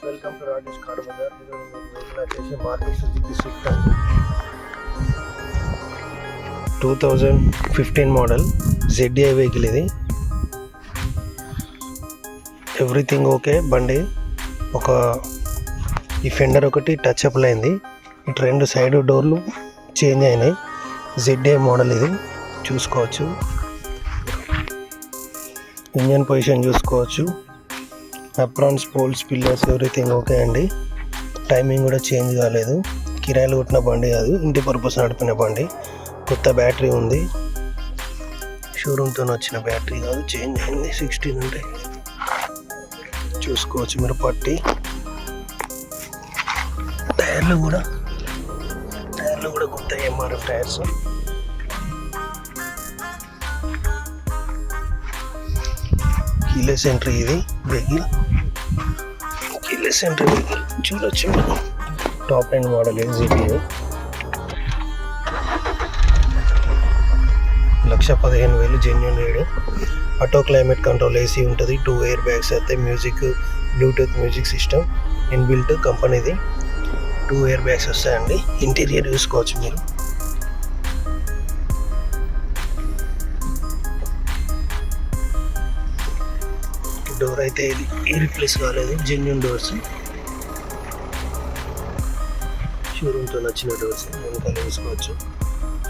Friends, welcome to Rajesh car Bazaar. ఈరోజు మీకు vehicle వచ్చేసి మారుతి సుజుకి స్విఫ్ట్ అండి. 2015 మోడల్ ZDI వెహికల్ ఇది. Everything okay. బండి ఈ ఫెండర్ ఒకటి టచ్ అప్ అయింది. ఇటు రెండు సైడ్ డోర్లు చేంజ్ అయినాయి. ZDI మోడల్ ఇది చూసుకోవచ్చు. ఇంజన్ పొజిషన్ చూసుకోవచ్చు. Aprons, poles, pillars everything okay అండి. టైమింగ్ కూడా చేంజ్ కాలేదు. కిరాయిలు కొట్టిన బండి కాదు, ఇంటి పర్పస్ నడిపిన బండి. కొత్త బ్యాటరీ ఉంది, షోరూమ్తో వచ్చిన బ్యాటరీ కాదు, చేంజ్ అయింది. 16 ఉంటాయి చూసుకోవచ్చు మీరు. పట్టి టైర్లు కూడా కొత్త MRF టైర్స్. కీలెస్ ఎంట్రీ ఇది వెహికల్. కీలెస్ ఎంట్రీ వెహికల్ చూడొచ్చు మీరు. టాప్ ఎండ్ మోడల్ ఇది ZDI. 1,15,000 genuine rate. Auto climate control AC ఉంటుంది. 2 ఎయిర్ బ్యాగ్స్ అయితే, music, Bluetooth music system inbuilt కంపెనీది. 2 ఎయిర్ బ్యాగ్స్ వస్తాయండి. ఇంటీరియర్ చూసుకోవచ్చు మీరు. డోర్ అయితే ఇది రీప్లేస్ కాలేదు, జెన్యున్ డోర్స్. షోరూమ్తో నచ్చిన డోర్స్ వెనకాల తీసుకోవచ్చు.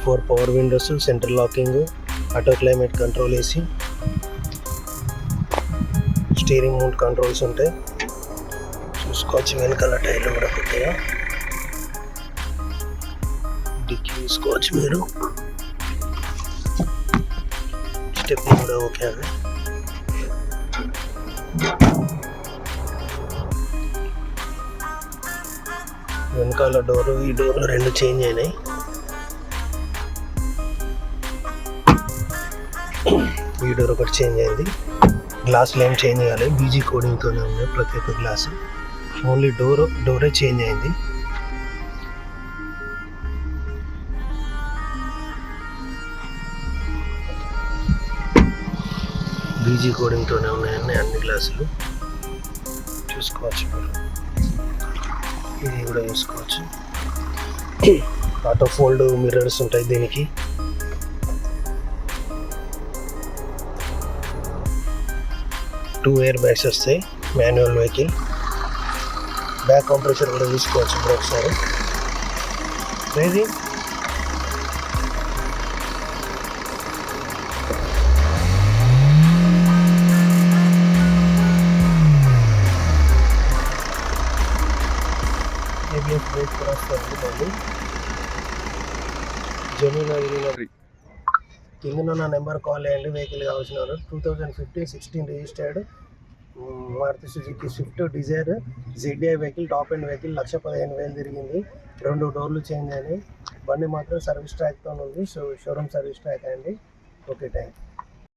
4 power Windows, central locking, auto climate control AC, steering mount controls ఉంటాయి చూసుకోవచ్చు. వెనకాల టైర్లు కూడా కొత్తగా. డిక్కీ చూసుకోవచ్చు మీరు. స్టెప్ కూడా ఓకే అండి. వెనకాల డోరు, ఈ డోర్లు రెండు చేంజ్ అయినాయి. ఈ డోర్ ఒకటి చేంజ్ అయింది. గ్లాసులు ఏం చేంజ్ కాలేదు, BG కోడింగ్తోనే ఉన్నాయి ప్రతి ఒక్క గ్లాసు. ఓన్లీ డోరే చేంజ్ అయింది. BG కోడింగ్తోనే ఉన్నాయండి అన్ని గ్లాసులు చూసుకోవచ్చు మీరు. ఇది కూడా చూసుకోవచ్చు. ఆటో ఫోల్డ్ మిర్రర్స్ ఉంటాయి దీనికి. టూ ఎయిర్ బ్యాగ్స్ వస్తాయి. Manual vehicle. బ్యాక్ కంప్రెసర్ కూడా చూసుకోవచ్చు ఇప్పుడు ఒకసారి. ఇది ABS బ్రేక్ కూడా వస్తుంది మళ్ళీ. జెన్యున్ కింద నా నెంబర్ కాల్ చేయండి. వెహికల్ కావాల్సిన వాళ్ళు. 2015-16 registered Maruti Suzuki Swift Dzire ZDI vehicle. Top end vehicle. 1,15,000 తిరిగింది. 2 డోర్లు చేంజ్ అయినాయి. బండి మాత్రం సర్వీస్ ట్రాక్తో ఉంది. షోరూమ్ సర్వీస్ ట్రాక్ అండి. Okay, thank you.